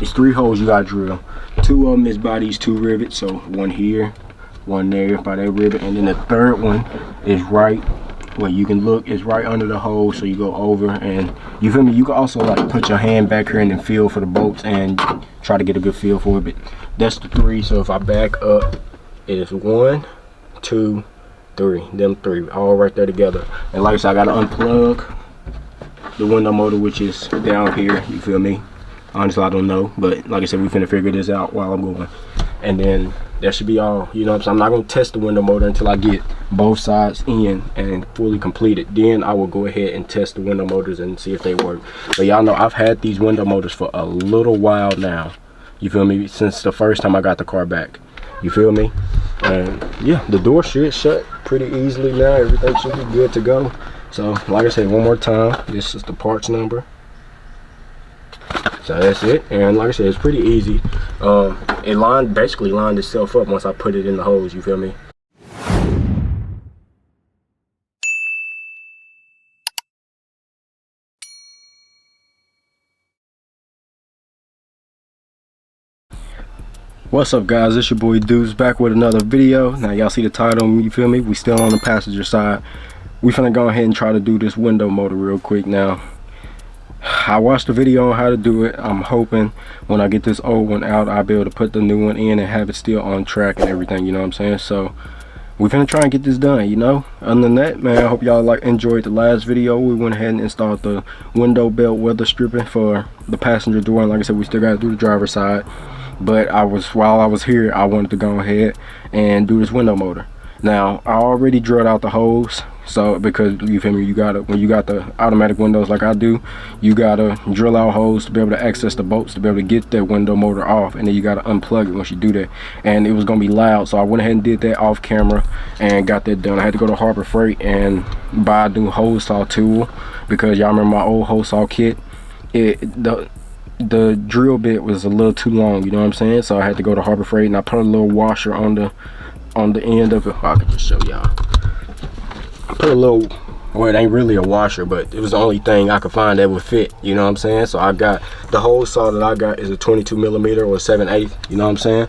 it's 3 holes you gotta drill. 2 of them is by these 2 rivets, so one here, one there by that rivet, and then the third one is right where you can look, it's right under the hole, so you go over, and you feel me, you can also like put your hand back here and then feel for the bolts and try to get a good feel for it. But that's the 3. So if I back up, it is 1, 2, 3, them 3 all right there together. And like I said, I gotta unplug the window motor, which is down here, you feel me. Honestly, I don't know, but like I said, we finna figure this out while I'm going, and then that should be all. You know what I'm saying? I'm not gonna test the window motor until I get both sides in and fully completed. Then I will go ahead and test the window motors and see if they work. But y'all know I've had these window motors for a little while now, you feel me, since the first time I got the car back, you feel me. And yeah, the door should shut pretty easily now. Everything should be good to go. So like I said, one more time, this is the parts number. So that's it, and like I said, it's pretty easy. It basically lined itself up once I put it in the holes, you feel me. What's up guys, it's your boy Deuce back with another video. Now y'all see the title, you feel me, we still on the passenger side. We finna go ahead and try to do this window motor real quick. Now I watched the video on how to do it. I'm hoping when I get this old one out, I'll be able to put the new one in and have it still on track and everything, you know what I'm saying? So we're gonna try and get this done, you know. Other than that, man, I hope y'all enjoyed the last video. We went ahead and installed the window belt weather stripping for the passenger door, and like I said, we still gotta do the driver's side. But while I was here, I wanted to go ahead and do this window motor. Now I already drilled out the holes, so because you feel me, you gotta, when you got the automatic windows like I do, you gotta drill out holes to be able to access the bolts to be able to get that window motor off, and then you gotta unplug it once you do that. And it was gonna be loud, so I went ahead and did that off camera and got that done. I had to go to Harbor Freight and buy a new hole saw tool, because y'all remember my old hole saw kit, the drill bit was a little too long, you know what I'm saying? So I had to go to Harbor Freight and I put a little washer on the end of it. I can just show y'all. I put a little, well, it ain't really a washer, but it was the only thing I could find that would fit, you know what I'm saying? So I got the hole saw that I got is a 22mm or 7/8, you know what I'm saying?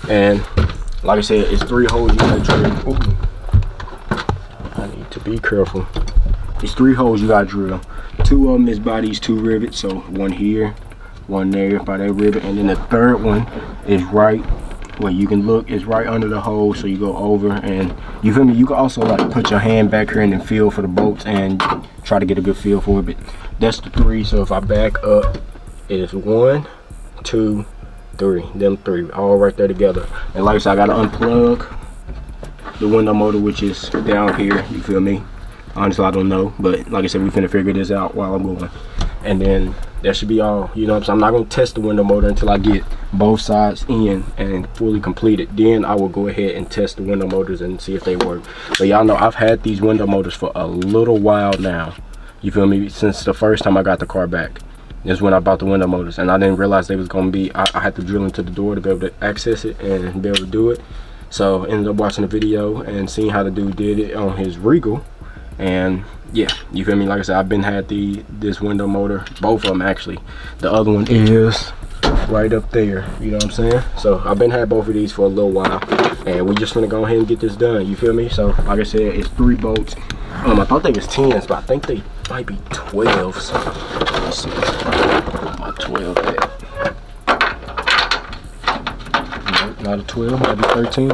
And like I said, it's 3 holes you gotta drill. Ooh, I need to be careful. It's 3 holes you gotta drill. 2 of them is by these 2 rivets, so one here, one there by that rivet, and then the third one is right where you can look, it's right under the hole, so you go over, and you feel me, you can also like put your hand back here and then feel for the bolts and try to get a good feel for it. But that's the 3. So if I back up, it is 1, 2, 3, them 3 all right there together. And like I said, I gotta unplug the window motor, which is down here, you feel me. Honestly, I don't know, but like I said, we finna figure this out while I'm going, and then that should be all. You know what I'm saying? I'm not gonna test the window motor until I get both sides in and fully completed. Then I will go ahead and test the window motors and see if they work. But y'all know I've had these window motors for a little while now, you feel me, since the first time I got the car back. Is when I bought the window motors, and I didn't realize they was gonna be, I had to drill into the door to be able to access it and be able to do it. So ended up watching the video and seeing how the dude did it on his Regal. And yeah, you feel me, like I said, I've been had this window motor, both of them actually. The other one is right up there, you know what I'm saying? So I've been had both of these for a little while, and we just gonna go ahead and get this done, you feel me? So like I said, it's 3 bolts. I thought they was 10s, but I think they might be 12s. Let's see, my 12 at. Nope, not a 12, might be 13.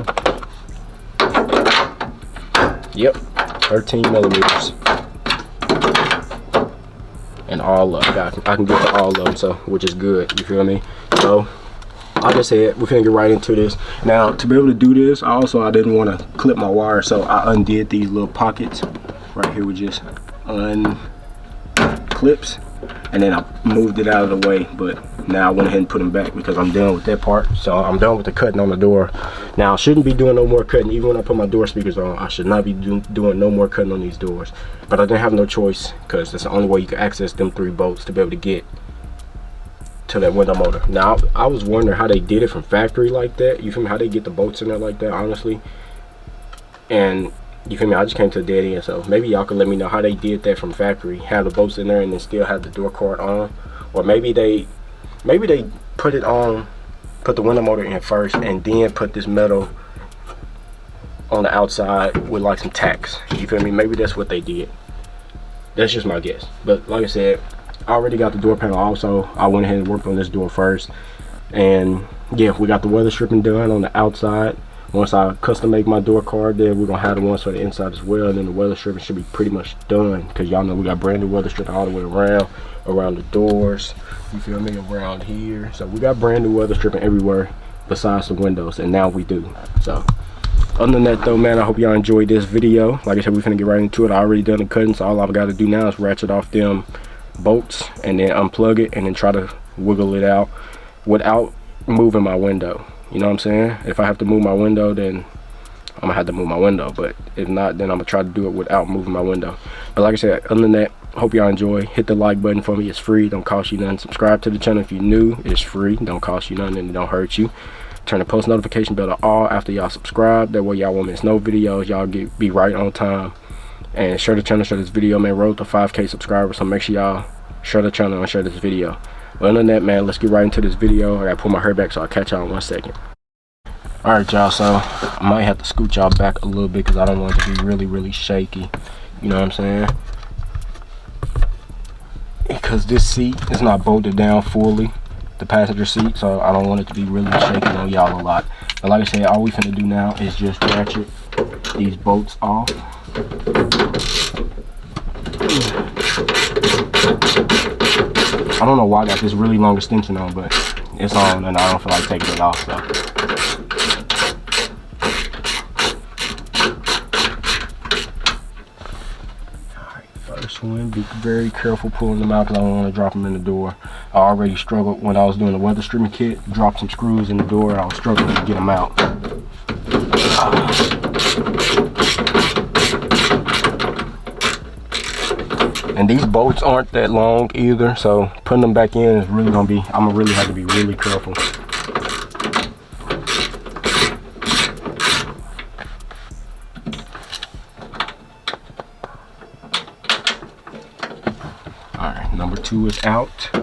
Yep, 13mm, and all up. I can get to all of them, so which is good, you feel me? So like I said, we're gonna get right into this. Now to be able to do this, I didn't want to clip my wire, so I undid these little pockets right here with just unclips, and then I moved it out of the way. But now I went ahead and put them back because I'm done with that part. So I'm done with the cutting on the door. Now I shouldn't be doing no more cutting. Even when I put my door speakers on, I should not be doing no more cutting on these doors. But I didn't have no choice, because that's the only way you can access them 3 bolts to be able to get to that window motor. Now I was wondering how they did it from factory like that, you feel me, how they get the bolts in there like that, honestly. And you feel me, I just came to a dead end. So maybe y'all can let me know how they did that from factory, have the bolts in there and then still have the door card on. Or maybe they put the window motor in first, and then put this metal on the outside with like some tacks. You feel me? Maybe that's what they did. That's just my guess. But like I said, I already got the door panel also. I went ahead and worked on this door first. And yeah, we got the weather stripping done on the outside. Once I custom make my door card, then we're gonna have the ones for the inside as well. And then the weather stripping should be pretty much done, because y'all know we got brand new weather stripping all the way around the doors, you feel me, around here. So we got brand new weather stripping everywhere besides the windows, and now we do. So other than that though, man, I hope y'all enjoyed this video. Like I said, we're finna get right into it. I already done the cutting, so all I've got to do now is ratchet off them bolts and then unplug it and then try to wiggle it out without moving my window. You know what I'm saying? If I have to move my window, then I'm gonna have to move my window, but if not, then I'm gonna try to do it without moving my window. But like I said, other than that, hope y'all enjoy. Hit the like button for me. It's free, don't cost you nothing. Subscribe to the channel if you're new. It's free, don't cost you nothing, and it don't hurt you. Turn the post notification bell to all after y'all subscribe. That way y'all won't miss no videos. Y'all be right on time. And share the channel, share this video, man. Road to 5K subscribers, so make sure y'all share the channel and share this video. But other than that, man, let's get right into this video. I gotta pull my hair back, so I'll catch y'all in 1 second. Alright, y'all, so I might have to scoot y'all back a little bit because I don't want it to be really shaky. You know what I'm saying? Because this seat is not bolted down fully, the passenger seat, so I don't want it to be really shaking on y'all a lot. But like I said, all we finna do now is just ratchet these bolts off. I don't know why I got this really long extension on, but it's on and I don't feel like taking it off, so. Alright, first one, be very careful pulling them out because I don't want to drop them in the door. I already struggled when I was doing the weather stripping kit, dropped some screws in the door, I was struggling to get them out. And these bolts aren't that long either, so putting them back in is really gonna be, I'm gonna really have to be really careful. Alright, number 2 is out. Go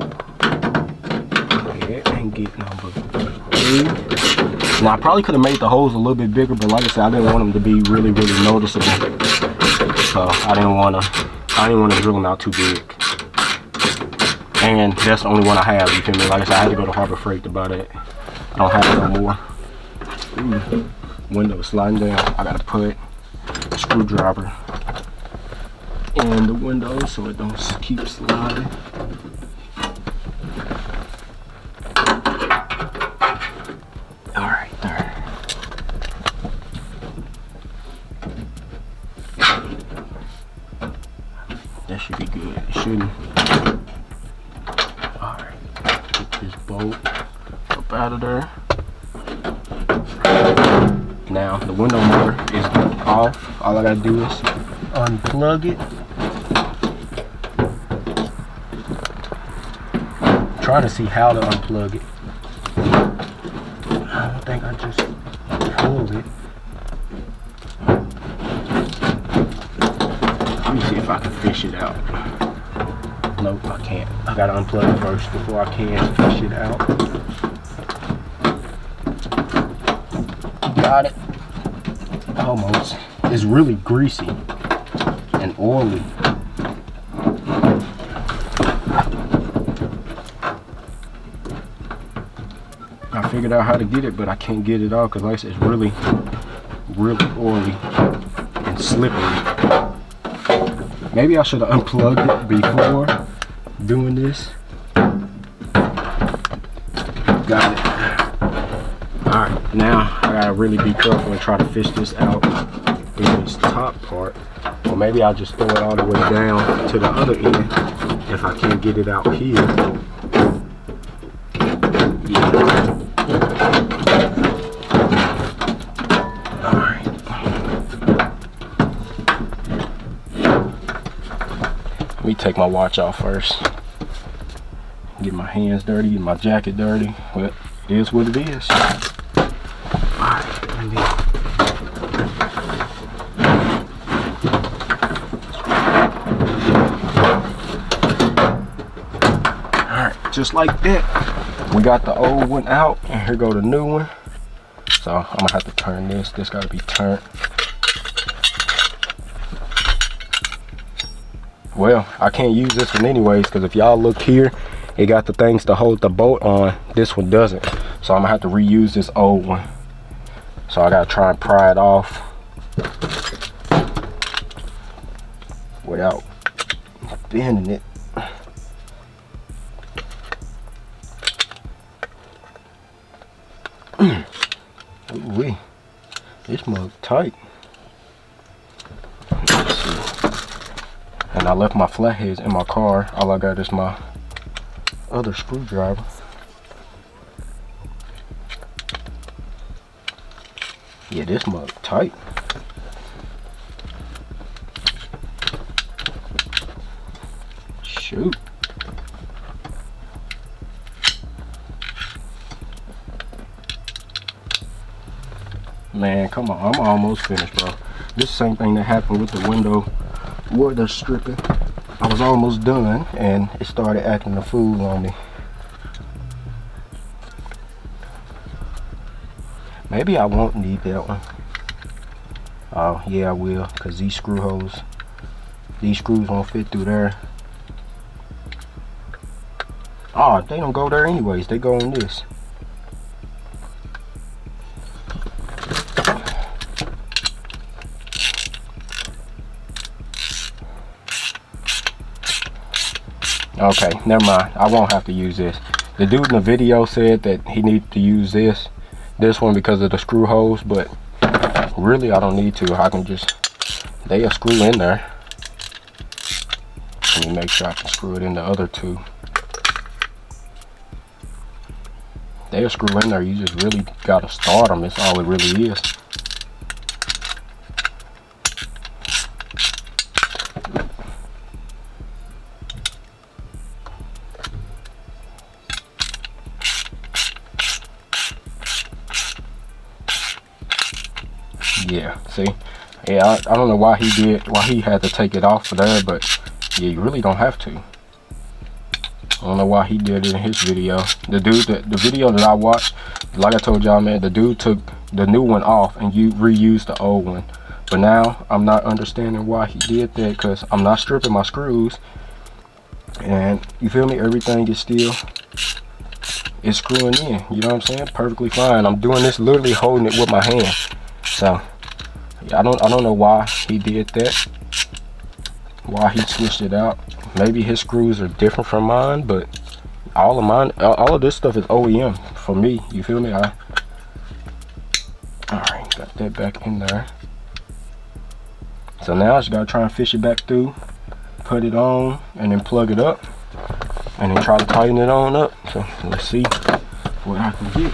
ahead and get number 3. Now I probably could have made the holes a little bit bigger, but like I said, I didn't want them to be really noticeable. So I didn't want to drill them out too big. And that's the only one I have, you feel me? Like I said, I had to go to Harbor Freight to buy that. I don't have it no more. Ooh, window is sliding down. I gotta put a screwdriver in the window so it don't keep sliding. Alright, there. That should be good. It shouldn't. Alright, get this bolt up out of there. Now the window motor is off. All I gotta do is unplug it. I'm trying to see how to unplug it. I don't think I just pulled it. Let me see if I can fish it out. Nope, I can't. I gotta unplug it first before I can fish it out. Got it. Almost. It's really greasy and oily. I figured out how to get it, but I can't get it off because like I said, it's really oily and slippery. Maybe I should have unplugged it before doing this. Got it. Alright, now I gotta really be careful and try to fish this out in this top part. Or maybe I'll just throw it all the way down to the other end if I can't get it out here. Let me take my watch off first. Get my hands dirty, get my jacket dirty. But it is what it is. Alright, just like that. we got the old one out, and here go the new one. So I'm gonna have to turn this. This gotta be turned. Well, I can't use this one anyways, because if y'all look here, it got the things to hold the bolt on. This one doesn't. So I'm gonna have to reuse this old one. So I gotta try and pry it off without bending it. Ooh-wee. This mug tight. Let's see. And I left my flatheads in my car. All I got is my other screwdriver. Yeah, this mug tight. Shoot. Man, come on, I'm almost finished, bro. This same thing that happened with the window water stripping. I was almost done and it started acting a fool on me. Maybe I won't need that one. Oh yeah, I will, because these screw holes, these screws won't fit through there. Oh, they don't go there anyways, they go on this. Okay, never mind. I won't have to use this. The dude in the video said that he needed to use this one because of the screw holes, but really I don't need to. I can just, they'll screw in there. Let me make sure I can screw it in the other two. They'll screw in there. You just really gotta start them. That's all it really is. Yeah, see? Yeah, I don't know why he had to take it off of there, but yeah, you really don't have to. I don't know why he did it in his video. The dude, the video that I watched, like I told y'all, man, the dude took the new one off and you reused the old one. But now I'm not understanding why he did that, because I'm not stripping my screws, and you feel me, everything is still screwing in. You know what I'm saying? Perfectly fine. I'm doing this literally holding it with my hand. So I don't know why he did that, why he switched it out. Maybe his screws are different from mine, but all of this stuff is OEM for me. You feel me? Alright, got that back in there. So now I just gotta try and fish it back through, put it on, and then plug it up, and then try to tighten it on up. So let's see what I can get.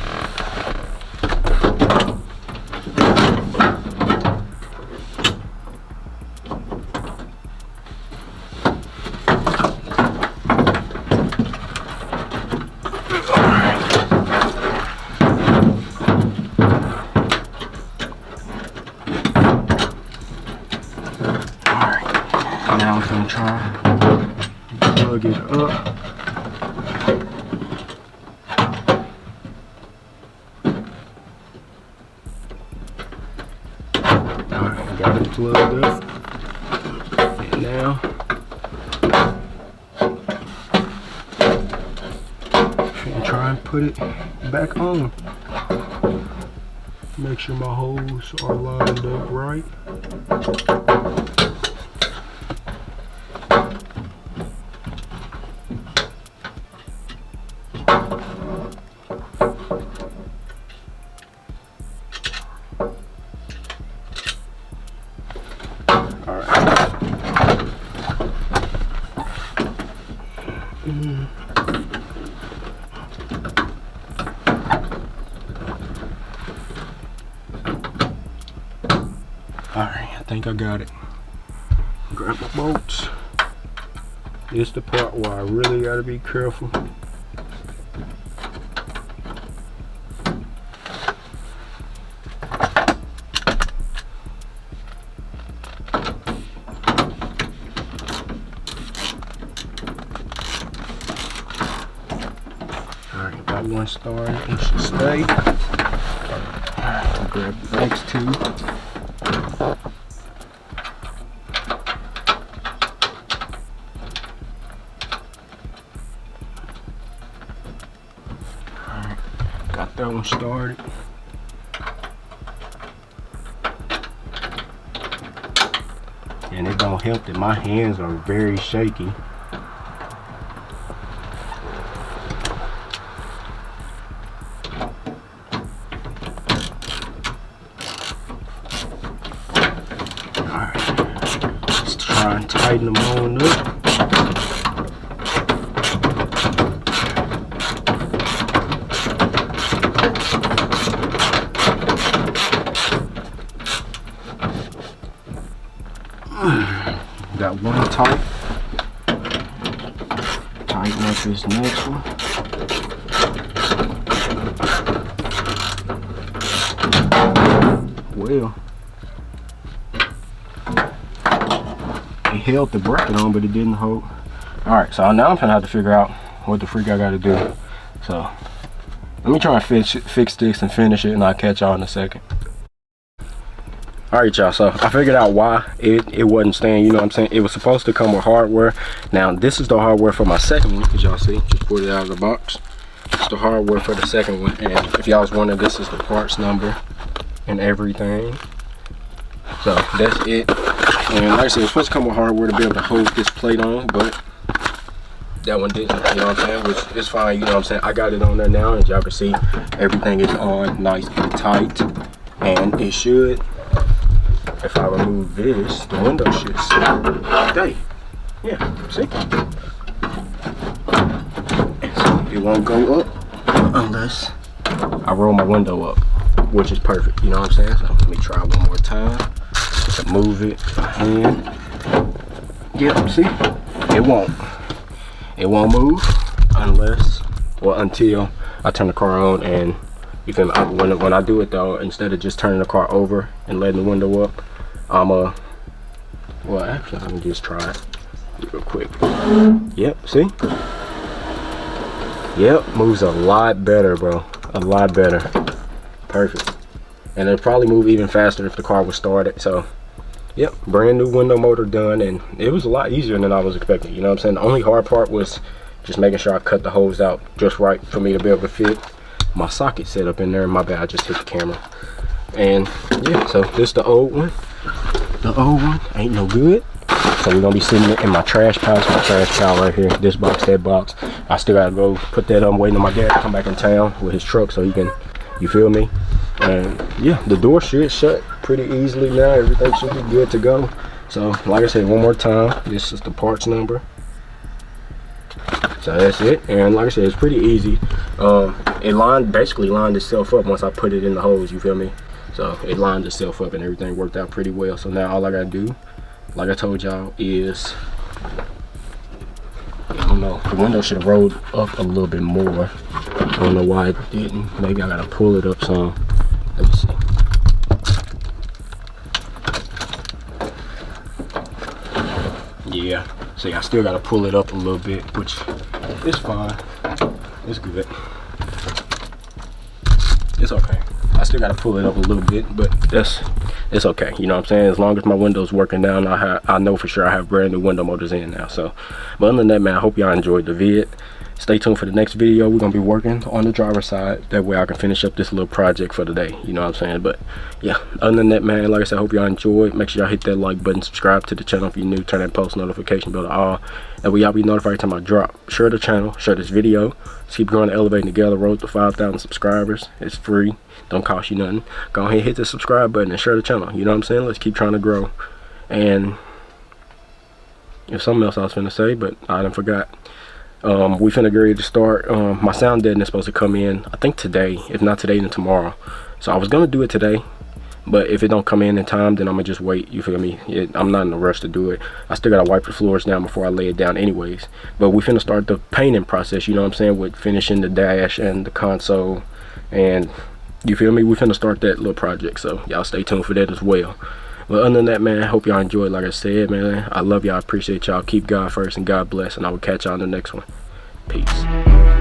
Now I'm gonna try to plug it up. Alright, got it plugged up. And now I'm try and put it back on. Make sure my holes are lined up right. Alright, I think I got it. Grab my bolts. This is the part where I really gotta be careful. Alright, got one started. It should stay. I'll grab the next two. Alright, got that one started. And it don't help that my hands are very shaky. Try and tighten them on up. Got one tight. Tighten up this next one. Well, it held the bracket on, but it didn't hold. Alright, so now I'm gonna have to figure out what the freak I gotta do. So let me try and fix this and finish it, and I'll catch y'all in a second. Alright y'all, so I figured out why it wasn't staying, you know what I'm saying? It was supposed to come with hardware. Now this is the hardware for my second one, as y'all see, just pulled it out of the box. It's the hardware for the second one, and if y'all was wondering, this is the parts number and everything. So that's it. And like I said, it's supposed to come with hardware to be able to hold this plate on, but that one didn't, you know what I'm saying? Which is fine, you know what I'm saying? I got it on there now, and y'all can see everything is on nice and tight. And it should, if I remove this, the window should stay. Yeah, see? It won't go up unless I roll my window up, which is perfect, you know what I'm saying? So let me try one more time to move it by hand. Yep, see? It won't move unless, well, until I turn the car on. And you feel me? When I do it though, instead of just turning the car over and letting the window up, well, actually, let me just try it real quick. Yep, see? Yep, moves a lot better, bro. A lot better. Perfect. And it'll probably move even faster if the car was started. So, yep, brand new window motor done, and it was a lot easier than I was expecting. You know what I'm saying? The only hard part was just making sure I cut the hose out just right for me to be able to fit my socket set up in there. My bad, I just hit the camera. And yeah, so this is the old one. The old one ain't no good. So we're gonna be sitting in my trash pile. It's my trash pile right here. This box, that box. I still gotta go put that up. I'm waiting on my dad to come back in town with his truck so he can, you feel me? And yeah, the door should shut pretty easily now. Everything should be good to go. So like I said, one more time, this is the parts number. So that's it. And like I said, it's pretty easy. It basically lined itself up once I put it in the hose, you feel me? So it lined itself up and everything worked out pretty well. So now all I gotta do, like I told y'all, is, I don't know, the window should have rolled up a little bit more. I don't know why it didn't. Maybe I gotta pull it up some. Let me see. Yeah, see, I still gotta pull it up a little bit, which is fine. It's good. It's okay. I still gotta pull it up a little bit, but it's okay. You know what I'm saying? As long as my window's working down, I know for sure I have brand new window motors in now. So, but other than that, man, I hope y'all enjoyed the vid. Stay tuned for the next video. We're gonna be working on the driver's side. That way I can finish up this little project for the day. You know what I'm saying? But yeah, other than that, man, like I said, I hope y'all enjoyed. Make sure y'all hit that like button, subscribe to the channel if you're new, turn that post notification bell to all. That way y'all be notified every time I drop. Share the channel, share this video. Let's keep growing, elevating together. Road to 5,000 subscribers. It's free. Don't cost you nothing. Go ahead and hit the subscribe button and share the channel. You know what I'm saying? Let's keep trying to grow. And there's something else I was finna say, but I done forgot. We finna get ready to start. My sound deadening is supposed to come in, I think today. If not today, then tomorrow. So I was gonna do it today, but if it don't come in time, then I'm gonna just wait. You feel me? I'm not in a rush to do it. I still gotta wipe the floors down before I lay it down anyways. But we finna start the painting process, you know what I'm saying, with finishing the dash and the console. And you feel me? We finna start that little project, so y'all stay tuned for that as well. But other than that, man, I hope y'all enjoyed. Like I said, man, I love y'all. I appreciate y'all. Keep God first and God bless, and I will catch y'all in the next one. Peace.